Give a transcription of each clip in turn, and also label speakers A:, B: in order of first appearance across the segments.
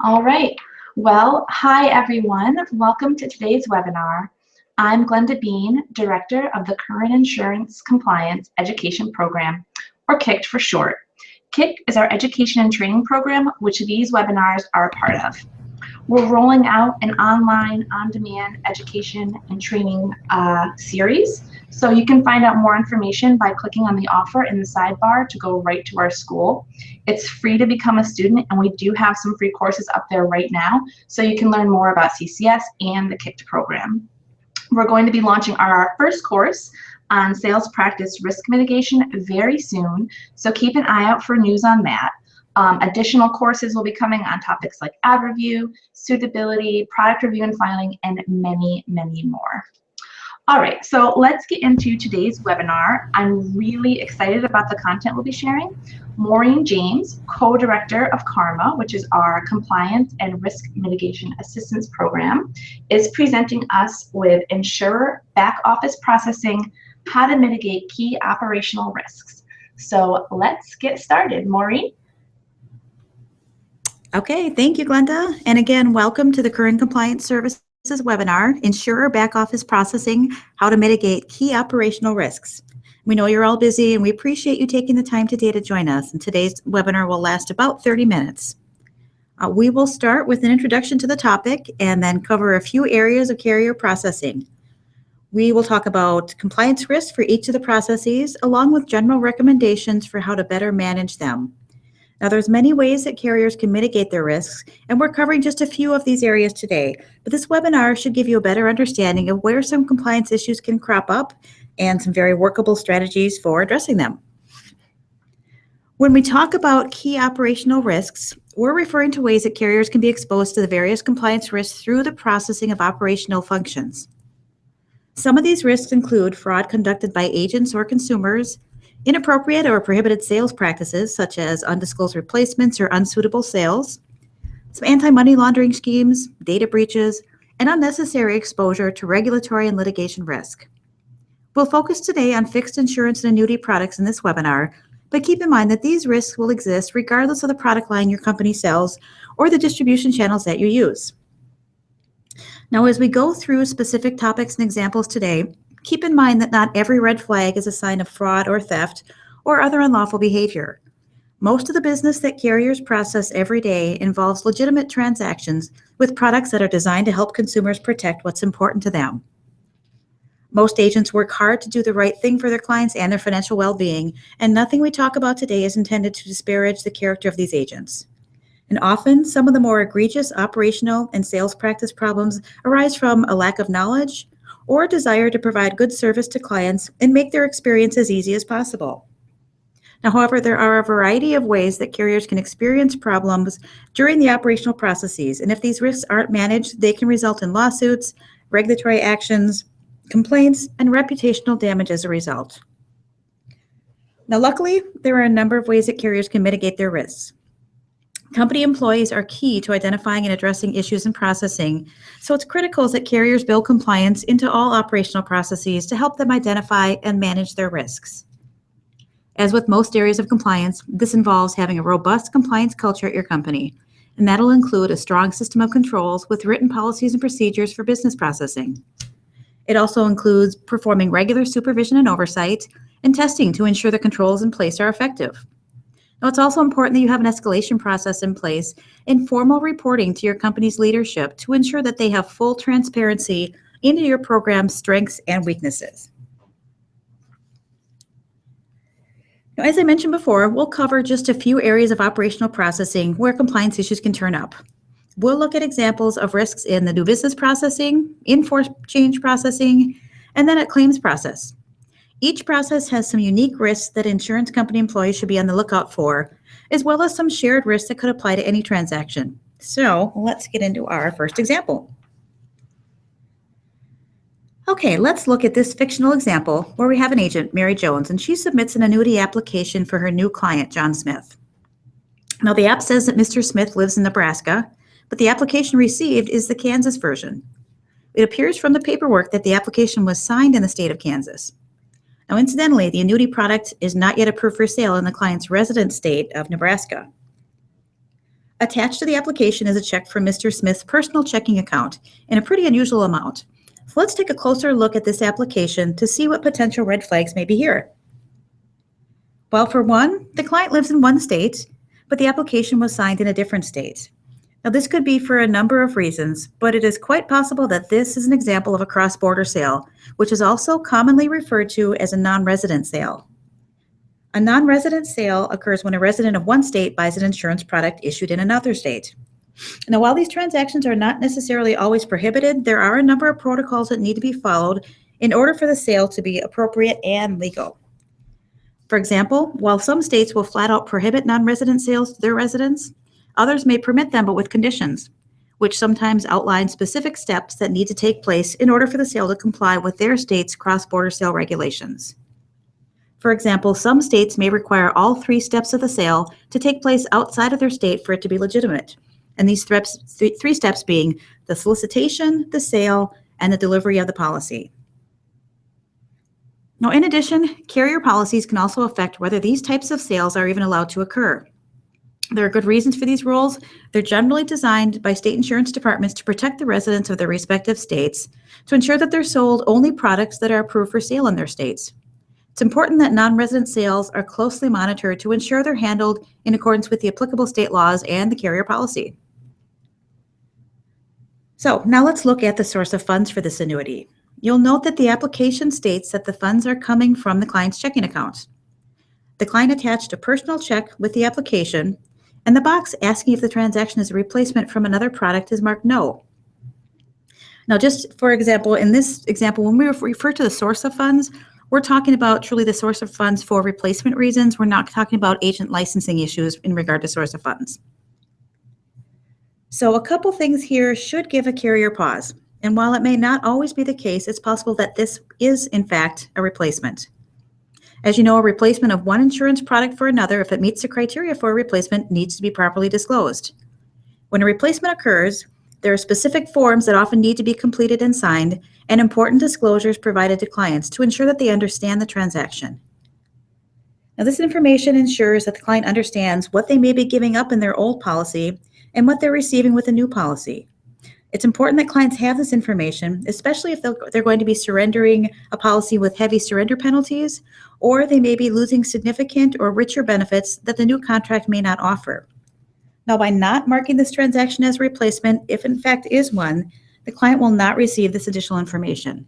A: All right. Well, hi everyone. Welcome to today's webinar. I'm Glenda Bean, Director of the Current Insurance Compliance Education Program, or CICT for short. CICT is our education and training program, which these webinars are a part of. We're rolling out an online, on-demand education and training series. So you can find out more information by clicking on the offer in the sidebar to go right to our school. It's free to become a student, and we do have some free courses up there right now, so you can learn more about CCS and the CICT program. We're going to be launching our first course on sales practice risk mitigation very soon, so keep an eye out for news on that. Additional courses will be coming on topics like ad review, suitability, product review and filing, and many, many more. All right, so let's get into today's webinar. I'm really excited about the content we'll be sharing. Maureen James, co-director of CARMA, which is our Compliance and Risk Mitigation Assistance Program, is presenting us with Insurer Back Office Processing, How to Mitigate Key Operational Risks. So let's get started. Maureen?
B: Okay, thank you, Glenda. And again, welcome to the Current Compliance Services webinar, Insurer Back Office Processing, How to Mitigate Key Operational Risks. We know you're all busy and we appreciate you taking the time today to join us. And today's webinar will last about 30 minutes. We will start with an introduction to the topic and then cover a few areas of carrier processing. We will talk about compliance risks for each of the processes, along with general recommendations for how to better manage them. Now, there's many ways that carriers can mitigate their risks, and we're covering just a few of these areas today. But this webinar should give you a better understanding of where some compliance issues can crop up and some very workable strategies for addressing them. When we talk about key operational risks, we're referring to ways that carriers can be exposed to the various compliance risks through the processing of operational functions. Some of these risks include fraud conducted by agents or consumers, inappropriate or prohibited sales practices such as undisclosed replacements or unsuitable sales, some anti-money laundering schemes, data breaches, and unnecessary exposure to regulatory and litigation risk. We'll focus today on fixed insurance and annuity products in this webinar, but keep in mind that these risks will exist regardless of the product line your company sells or the distribution channels that you use. Now, as we go through specific topics and examples today, keep in mind that not every red flag is a sign of fraud or theft or other unlawful behavior. Most of the business that carriers process every day involves legitimate transactions with products that are designed to help consumers protect what's important to them. Most agents work hard to do the right thing for their clients and their financial well-being, and nothing we talk about today is intended to disparage the character of these agents. And often, some of the more egregious operational and sales practice problems arise from a lack of knowledge or a desire to provide good service to clients and make their experience as easy as possible. Now, however, there are a variety of ways that carriers can experience problems during the operational processes, and if these risks aren't managed, they can result in lawsuits, regulatory actions, complaints, and reputational damage as a result. Now, luckily, there are a number of ways that carriers can mitigate their risks. Company employees are key to identifying and addressing issues in processing, so it's critical that carriers build compliance into all operational processes to help them identify and manage their risks. As with most areas of compliance, this involves having a robust compliance culture at your company, and that'll include a strong system of controls with written policies and procedures for business processing. It also includes performing regular supervision and oversight and testing to ensure the controls in place are effective. Now, it's also important that you have an escalation process in place and formal reporting to your company's leadership to ensure that they have full transparency into your program's strengths and weaknesses. Now, as I mentioned before, we'll cover just a few areas of operational processing where compliance issues can turn up. We'll look at examples of risks in the new business processing, in-force change processing, and then at claims process. Each process has some unique risks that insurance company employees should be on the lookout for, as well as some shared risks that could apply to any transaction. So let's get into our first example. Okay, let's look at this fictional example where we have an agent, Mary Jones, and she submits an annuity application for her new client, John Smith. Now, the app says that Mr. Smith lives in Nebraska, but the application received is the Kansas version. It appears from the paperwork that the application was signed in the state of Kansas. Now, incidentally, the annuity product is not yet approved for sale in the client's resident state of Nebraska. Attached to the application is a check from Mr. Smith's personal checking account in a pretty unusual amount. So let's take a closer look at this application to see what potential red flags may be here. Well, for one, the client lives in one state, but the application was signed in a different state. Now, this could be for a number of reasons, but it is quite possible that this is an example of a cross-border sale, which is also commonly referred to as a non-resident sale. A non-resident sale occurs when a resident of one state buys an insurance product issued in another state. Now, while these transactions are not necessarily always prohibited, there are a number of protocols that need to be followed in order for the sale to be appropriate and legal. For example, while some states will flat out prohibit non-resident sales to their residents, others may permit them but with conditions, which sometimes outline specific steps that need to take place in order for the sale to comply with their state's cross-border sale regulations. For example, some states may require all 3 steps of the sale to take place outside of their state for it to be legitimate. And these 3 steps being the solicitation, the sale, and the delivery of the policy. Now, in addition, carrier policies can also affect whether these types of sales are even allowed to occur. There are good reasons for these rules. They're generally designed by state insurance departments to protect the residents of their respective states to ensure that they're sold only products that are approved for sale in their states. It's important that non-resident sales are closely monitored to ensure they're handled in accordance with the applicable state laws and the carrier policy. So now let's look at the source of funds for this annuity. You'll note that the application states that the funds are coming from the client's checking account. The client attached a personal check with the application, and the box asking if the transaction is a replacement from another product is marked no. Now, just for example, in this example, when we refer to the source of funds, we're talking about truly the source of funds for replacement reasons. We're not talking about agent licensing issues in regard to source of funds. So a couple things here should give a carrier pause. And while it may not always be the case, it's possible that this is, in fact, a replacement. As you know, a replacement of one insurance product for another, if it meets the criteria for a replacement, needs to be properly disclosed. When a replacement occurs, there are specific forms that often need to be completed and signed, and important disclosures provided to clients to ensure that they understand the transaction. Now, this information ensures that the client understands what they may be giving up in their old policy and what they're receiving with a new policy. It's important that clients have this information, especially if they're going to be surrendering a policy with heavy surrender penalties, or they may be losing significant or richer benefits that the new contract may not offer. Now, by not marking this transaction as a replacement, if in fact is one, the client will not receive this additional information.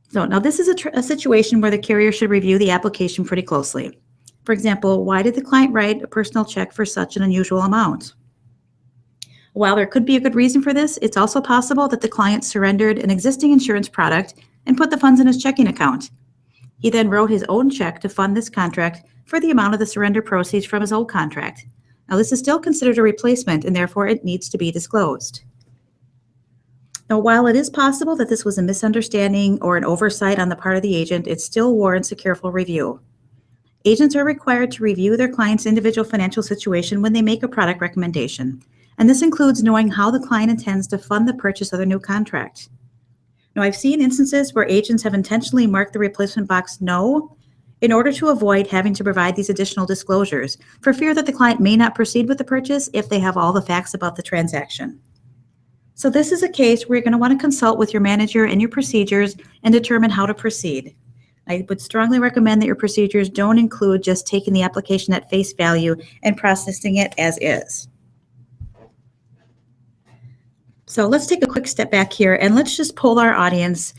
B: So now this is a situation where the carrier should review the application pretty closely. For example, why did the client write a personal check for such an unusual amount? While there could be a good reason for this, it's also possible that the client surrendered an existing insurance product and put the funds in his checking account. He then wrote his own check to fund this contract for the amount of the surrender proceeds from his old contract. Now, this is still considered a replacement, and therefore it needs to be disclosed. Now, while it is possible that this was a misunderstanding or an oversight on the part of the agent, it still warrants a careful review. Agents are required to review their client's individual financial situation when they make a product recommendation, and this includes knowing how the client intends to fund the purchase of their new contract. Now, I've seen instances where agents have intentionally marked the replacement box no in order to avoid having to provide these additional disclosures for fear that the client may not proceed with the purchase if they have all the facts about the transaction. So this is a case where you're going to want to consult with your manager and your procedures and determine how to proceed. I would strongly recommend that your procedures don't include just taking the application at face value and processing it as is. So let's take a quick step back here and let's just poll our audience.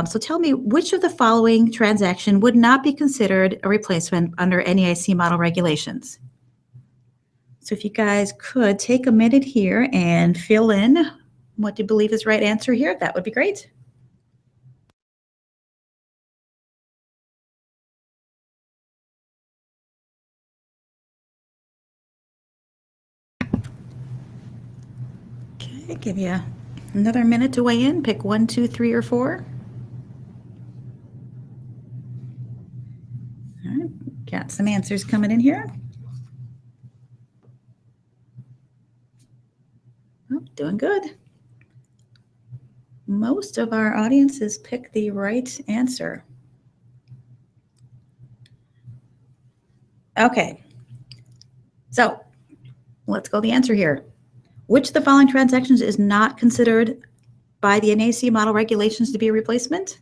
B: So tell me, which of the following transaction would not be considered a replacement under NAIC model regulations? So if you guys could take a minute here and fill in what you believe is the right answer here, that would be great. Okay, give you another minute to weigh in. Pick 1, 2, 3, or 4. All right, got some answers coming in here. Oh, doing good. Most of our audiences pick the right answer. Okay. So Let's go the answer here. Which of the following transactions is not considered by the NAIC model regulations to be a replacement?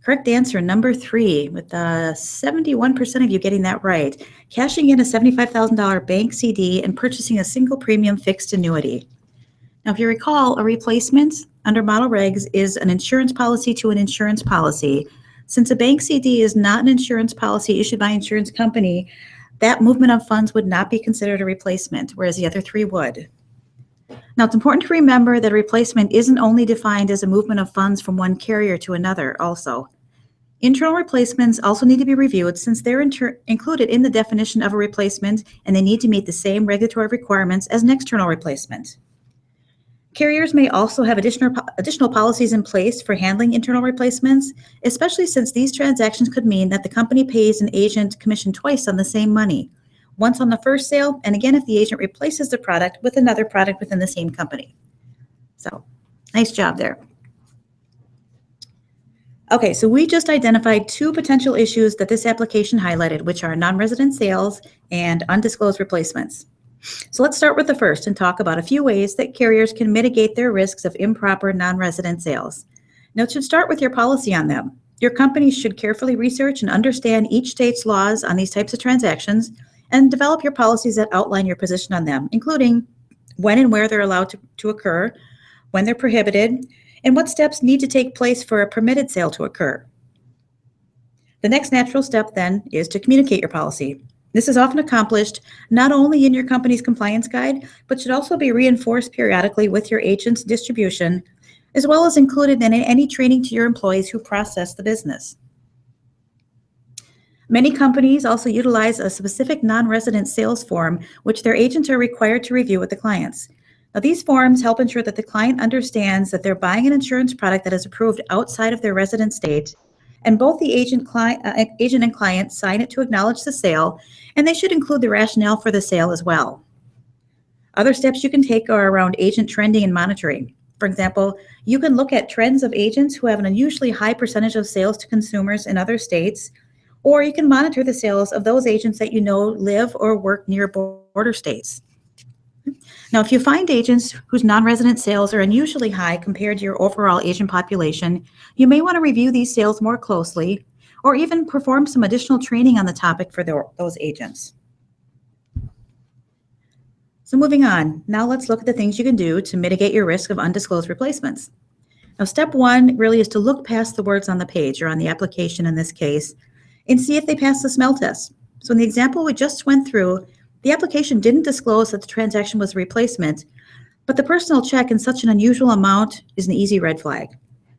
B: Correct answer, number 3, with 71% of you getting that right. Cashing in a $75,000 bank CD and purchasing a single premium fixed annuity. Now, if you recall, a replacement under model regs is an insurance policy to an insurance policy. Since a bank CD is not an insurance policy issued by an insurance company, that movement of funds would not be considered a replacement, whereas the other 3 would. Now, it's important to remember that a replacement isn't only defined as a movement of funds from one carrier to another also. Internal replacements also need to be reviewed since they're included in the definition of a replacement, and they need to meet the same regulatory requirements as an external replacement. Carriers may also have additional policies in place for handling internal replacements, especially since these transactions could mean that the company pays an agent commission twice on the same money, once on the first sale, and again if the agent replaces the product with another product within the same company. So, nice job there. Okay, so we just identified 2 potential issues that this application highlighted, which are non-resident sales and undisclosed replacements. So let's start with the first and talk about a few ways that carriers can mitigate their risks of improper non-resident sales. Now, it should start with your policy on them. Your company should carefully research and understand each state's laws on these types of transactions and develop your policies that outline your position on them, including when and where they're allowed to occur, when they're prohibited, and what steps need to take place for a permitted sale to occur. The next natural step then is to communicate your policy. This is often accomplished not only in your company's compliance guide, but should also be reinforced periodically with your agent's distribution, as well as included in any training to your employees who process the business. Many companies also utilize a specific non-resident sales form, which their agents are required to review with the clients. Now, these forms help ensure that the client understands that they're buying an insurance product that is approved outside of their resident state, and both the agent and client sign it to acknowledge the sale, and they should include the rationale for the sale as well. Other steps you can take are around agent trending and monitoring. For example, you can look at trends of agents who have an unusually high percentage of sales to consumers in other states, or you can monitor the sales of those agents that you know live or work near border states. Now, if you find agents whose non-resident sales are unusually high compared to your overall agent population, you may want to review these sales more closely or even perform some additional training on the topic for those agents. So moving on, now let's look at the things you can do to mitigate your risk of undisclosed replacements. Now, step 1 really is to look past the words on the page or on the application in this case and see if they pass the smell test. So in the example we just went through, the application didn't disclose that the transaction was a replacement, but the personal check in such an unusual amount is an easy red flag.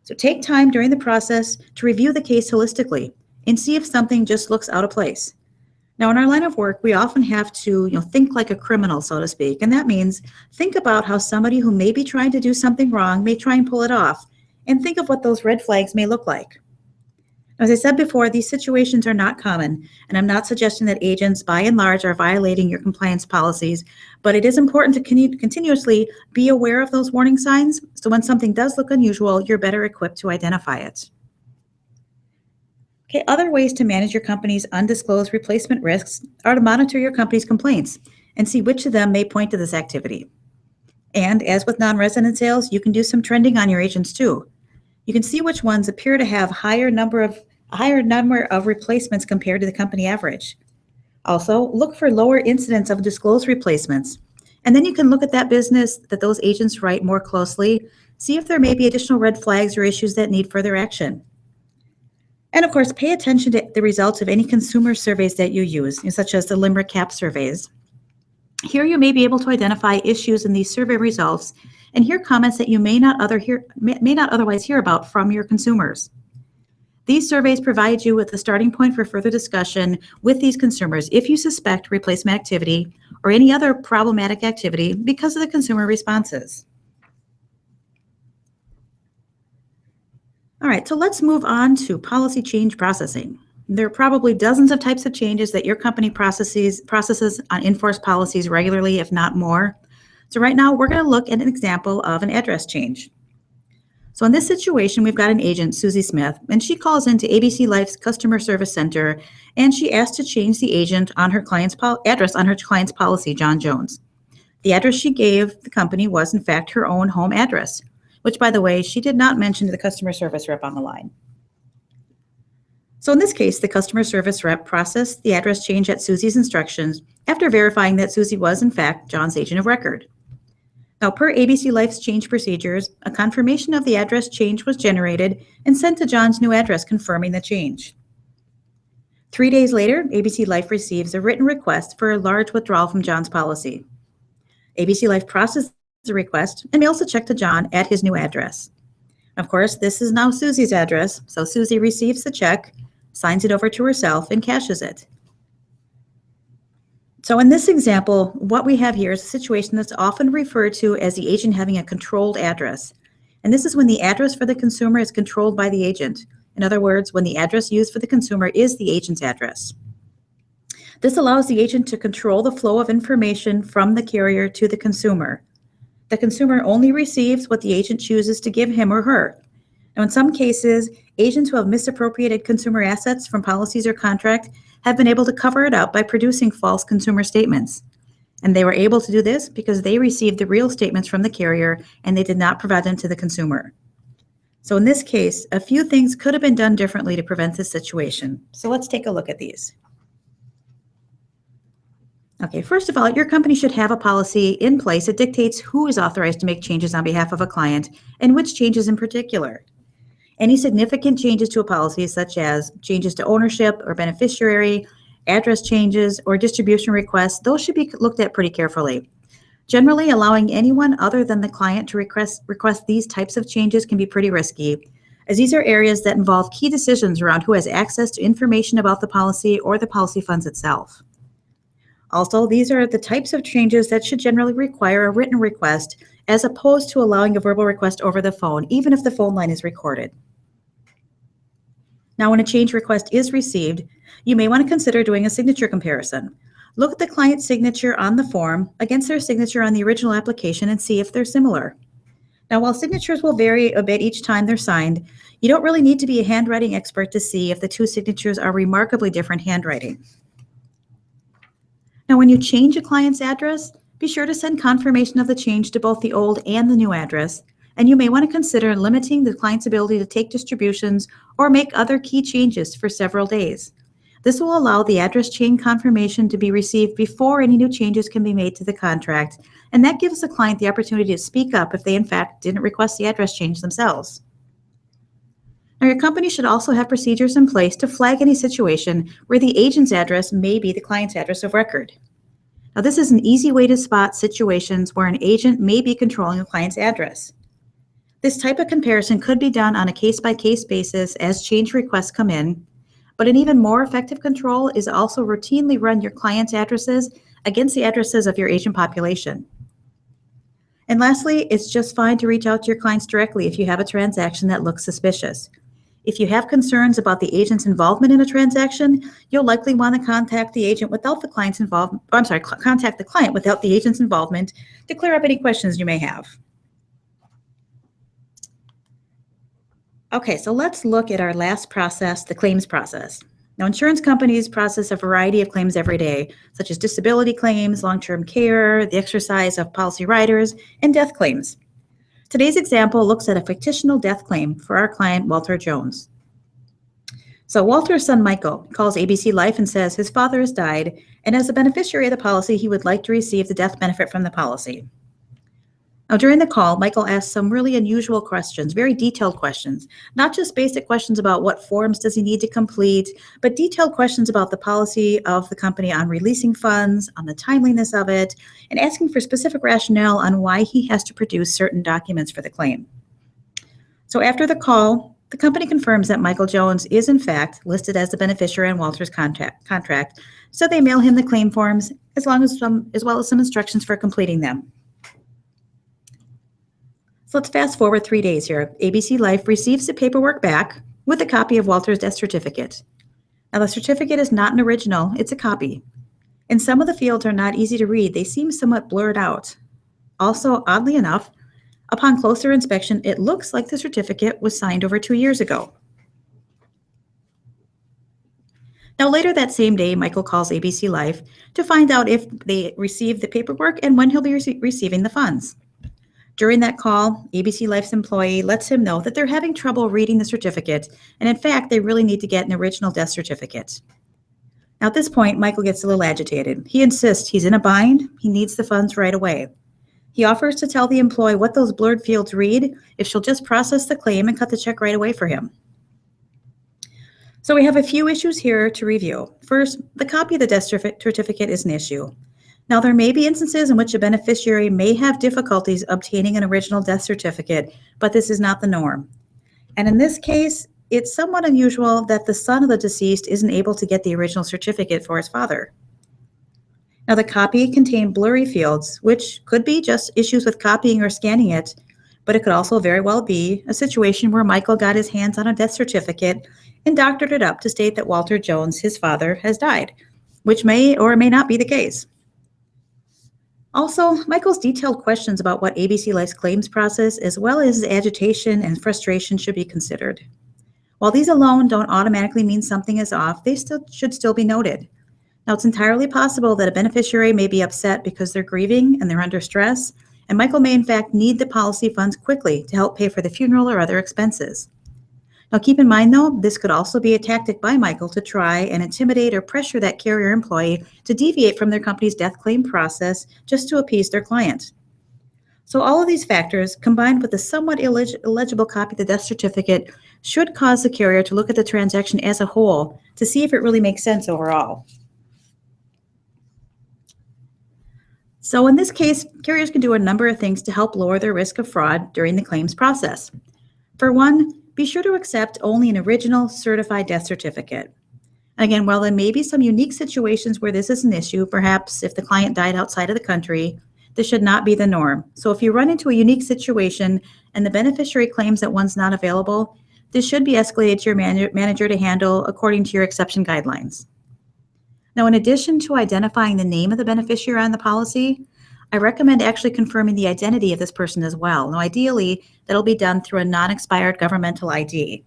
B: So take time during the process to review the case holistically and see if something just looks out of place. Now, in our line of work, we often have to think like a criminal, so to speak, and that means think about how somebody who may be trying to do something wrong may try and pull it off, and think of what those red flags may look like. As I said before, these situations are not common, and I'm not suggesting that agents, by and large, are violating your compliance policies, but it is important to continuously be aware of those warning signs, so when something does look unusual, you're better equipped to identify it. Okay, other ways to manage your company's undisclosed replacement risks are to monitor your company's complaints and see which of them may point to this activity. And as with non-resident sales, you can do some trending on your agents too. You can see which ones appear to have a higher number of replacements compared to the company average. Also, look for lower incidence of disclosed replacements. And then you can look at that business that those agents write more closely, see if there may be additional red flags or issues that need further action. And of course, pay attention to the results of any consumer surveys that you use, such as the Limerick CAP surveys. Here you may be able to identify issues in these survey results and hear comments that you may not otherwise hear about from your consumers. These surveys provide you with a starting point for further discussion with these consumers if you suspect replacement activity or any other problematic activity because of the consumer responses. All right, so let's move on to policy change processing. There are probably dozens of types of changes that your company processes on enforced policies regularly, if not more. So right now, we're going to look at an example of an address change. So in this situation, we've got an agent, Susie Smith, and she calls into ABC Life's customer service center, and she asked to change the agent on her client's address on her client's policy, John Jones. The address she gave the company was, in fact, her own home address, which, by the way, she did not mention to the customer service rep on the line. So in this case, the customer service rep processed the address change at Susie's instructions after verifying that Susie was, in fact, John's agent of record. Now, per ABC Life's change procedures, a confirmation of the address change was generated and sent to John's new address confirming the change. 3 days later, ABC Life receives a written request for a large withdrawal from John's policy. ABC Life processed the request and mails a check to John at his new address. Of course, this is now Susie's address, so Susie receives the check, signs it over to herself, and cashes it. So in this example, what we have here is a situation that's often referred to as the agent having a controlled address. And this is when the address for the consumer is controlled by the agent. In other words, when the address used for the consumer is the agent's address. This allows the agent to control the flow of information from the carrier to the consumer. The consumer only receives what the agent chooses to give him or her. Now, in some cases, agents who have misappropriated consumer assets from policies or contract have been able to cover it up by producing false consumer statements. And they were able to do this because they received the real statements from the carrier and they did not provide them to the consumer. So in this case, a few things could have been done differently to prevent this situation. So let's take a look at these. Okay, first of all, your company should have a policy in place that dictates who is authorized to make changes on behalf of a client and which changes in particular. Any significant changes to a policy, such as changes to ownership or beneficiary, address changes, or distribution requests, those should be looked at pretty carefully. Generally, allowing anyone other than the client to request these types of changes can be pretty risky, as these are areas that involve key decisions around who has access to information about the policy or the policy funds itself. Also, these are the types of changes that should generally require a written request as opposed to allowing a verbal request over the phone, even if the phone line is recorded. Now, when a change request is received, you may want to consider doing a signature comparison. Look at the client's signature on the form against their signature on the original application and see if they're similar. Now, while signatures will vary a bit each time they're signed, you don't really need to be a handwriting expert to see if the two signatures are remarkably different handwriting. Now, when you change a client's address, be sure to send confirmation of the change to both the old and the new address, and you may want to consider limiting the client's ability to take distributions or make other key changes for several days. This will allow the address change confirmation to be received before any new changes can be made to the contract, and that gives the client the opportunity to speak up if they in fact didn't request the address change themselves. Now, your company should also have procedures in place to flag any situation where the agent's address may be the client's address of record. Now, this is an easy way to spot situations where an agent may be controlling a client's address. This type of comparison could be done on a case-by-case basis as change requests come in, but an even more effective control is also routinely run your client's addresses against the addresses of your agent population. And lastly, it's just fine to reach out to your clients directly if you have a transaction that looks suspicious. If you have concerns about the agent's involvement in a transaction, you'll likely want to contact the agent without the client's involvement, contact the client without the agent's involvement to clear up any questions you may have. Okay, so let's look at our last process, the claims process. Now, insurance companies process a variety of claims every day, such as disability claims, long-term care, the exercise of policy riders, and death claims. Today's example looks at a fictional death claim for our client, Walter Jones. So Walter's son, Michael, calls ABC Life and says his father has died, and as a beneficiary of the policy, he would like to receive the death benefit from the policy. Now, during the call, Michael asked some really unusual questions, very detailed questions, not just basic questions about what forms does he need to complete, but detailed questions about the policy of the company on releasing funds, on the timeliness of it, and asking for specific rationale on why he has to produce certain documents for the claim. So after the call, the company confirms that Michael Jones is in fact listed as the beneficiary on Walter's contract, so they mail him the claim forms as well as some instructions for completing them. So let's fast forward 3 days here. ABC Life receives the paperwork back with a copy of Walter's death certificate. Now, the certificate is not an original, it's a copy. And some of the fields are not easy to read. They seem somewhat blurred out. Also, oddly enough, Upon closer inspection, it looks like the certificate was signed over 2 years ago. Now, later that same day, Michael calls ABC Life to find out if they received the paperwork and when he'll be receiving the funds. During that call, ABC Life's employee lets him know that they're having trouble reading the certificate, and in fact, they really need to get an original death certificate. Now, at this point, Michael gets a little agitated. He insists he's in a bind, he needs the funds right away. He offers to tell the employee what those blurred fields read if she'll just process the claim and cut the check right away for him. So we have a few issues here to review. First, the copy of the death certificate is an issue. Now, there may be instances in which a beneficiary may have difficulties obtaining an original death certificate, but this is not the norm. And in this case, it's somewhat unusual that the son of the deceased isn't able to get the original certificate for his father. Now, the copy contained blurry fields, which could be just issues with copying or scanning it, but it could also very well be a situation where Michael got his hands on a death certificate and doctored it up to state that Walter Jones, his father, has died, which may or may not be the case. Also, Michael's detailed questions about what ABC Life's claims process, as well as his agitation and frustration, should be considered. While these alone don't automatically mean something is off, they should still be noted. Now, it's entirely possible that a beneficiary may be upset because they're grieving and they're under stress, and Michael may in fact need the policy funds quickly to help pay for the funeral or other expenses. Now, keep in mind, though, this could also be a tactic by Michael to try and intimidate or pressure that carrier employee to deviate from their company's death claim process just to appease their client. So all of these factors, combined with a somewhat illegible copy of the death certificate, should cause the carrier to look at the transaction as a whole to see if it really makes sense overall. So in this case, carriers can do a number of things to help lower their risk of fraud during the claims process. For one, be sure to accept only an original certified death certificate. Again, while there may be some unique situations where this is an issue, perhaps if the client died outside of the country, this should not be the norm. So if you run into a unique situation and the beneficiary claims that one's not available, this should be escalated to your manager to handle according to your exception guidelines. Now, in addition to identifying the name of the beneficiary on the policy, I recommend actually confirming the identity of this person as well. Now, ideally, that'll be done through a non-expired governmental ID.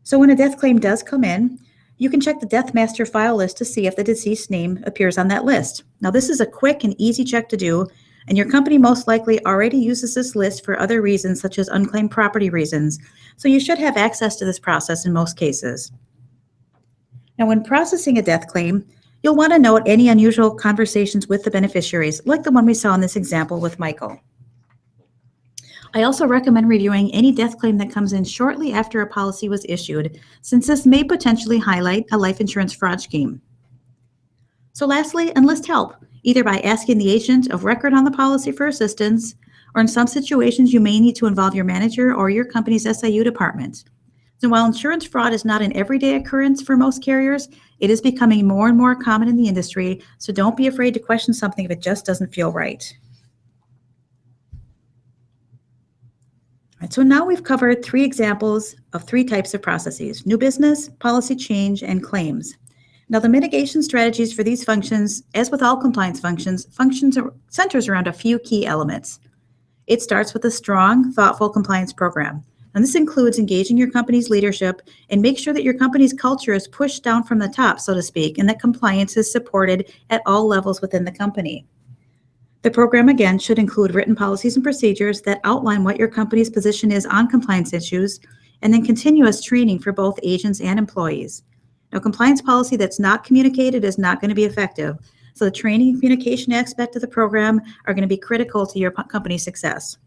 B: So when a death claim does come in, you can check the death master file list to see if the deceased name appears on that list. Now, this is a quick and easy check to do, and your company most likely already uses this list for other reasons, such as unclaimed property reasons. So you should have access to this process in most cases. Now, when processing a death claim, you'll want to note any unusual conversations with the beneficiaries, like the one we saw in this example with Michael. I also recommend reviewing any death claim that comes in shortly after a policy was issued, since this may potentially highlight a life insurance fraud scheme. So lastly, enlist help, either by asking the agent of record on the policy for assistance, or in some situations you may need to involve your manager or your company's SIU department. So while insurance fraud is not an everyday occurrence for most carriers, it is becoming more and more common in the industry, so don't be afraid to question something if it just doesn't feel right. All right, so now we've covered 3 examples of 3 types of processes: new business, policy change, and claims. Now, the mitigation strategies for these functions, as with all compliance functions centers around a few key elements. It starts with a strong, thoughtful compliance program. And this includes engaging your company's leadership and make sure that your company's culture is pushed down from the top, so to speak, and that compliance is supported at all levels within the company. The program, again, should include written policies and procedures that outline what your company's position is on compliance issues, and then continuous training for both agents and employees. Now, compliance policy that's not communicated is not going to be effective, so the training and communication aspect of the program are going to be critical to your company's success.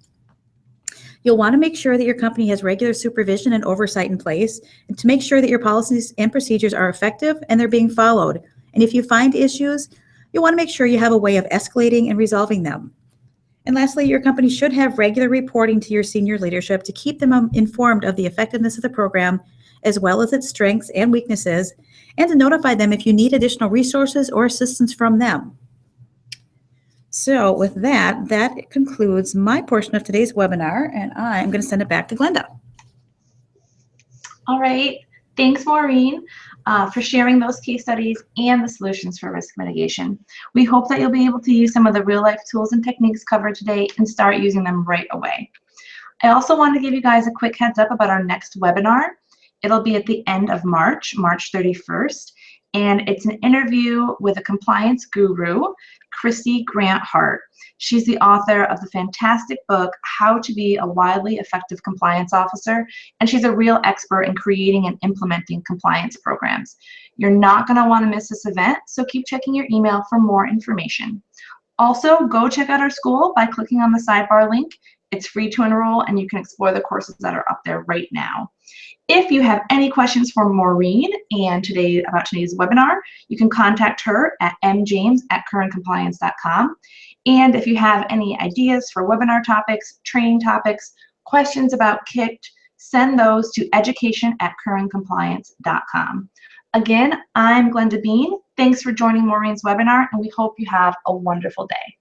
B: You'll want to make sure that your company has regular supervision and oversight in place, and to make sure that your policies and procedures are effective and they're being followed. And if you find issues, you'll want to make sure you have a way of escalating and resolving them. And lastly, your company should have regular reporting to your senior leadership to keep them informed of the effectiveness of the program, as well as its strengths and weaknesses, and to notify them if you need additional resources or assistance from them. So with that concludes my portion of today's webinar, and I'm going to send it back to Glenda.
A: All right. Thanks, Maureen, for sharing those case studies and the solutions for risk mitigation. We hope that you'll be able to use some of the real-life tools and techniques covered today and start using them right away. I also want to give you guys a quick heads up about our next webinar. It'll be at the end of March, March 31st, and it's an interview with a compliance guru, Christy Grant Hart. She's the author of the fantastic book, How to Be a Wildly Effective Compliance Officer, and she's a real expert in creating and implementing compliance programs. You're not going to want to miss this event, so keep checking your email for more information. Also, go check out our school by clicking on the sidebar link. It's free to enroll, and you can explore the courses that are up there right now. If you have any questions for Maureen and about today's webinar, you can contact her at mjames@currentcompliance.com. And if you have any ideas for webinar topics, training topics, questions about KICT, send those to education@currentcompliance.com. Again, I'm Glenda Bean. Thanks for joining Maureen's webinar, and we hope you have a wonderful day.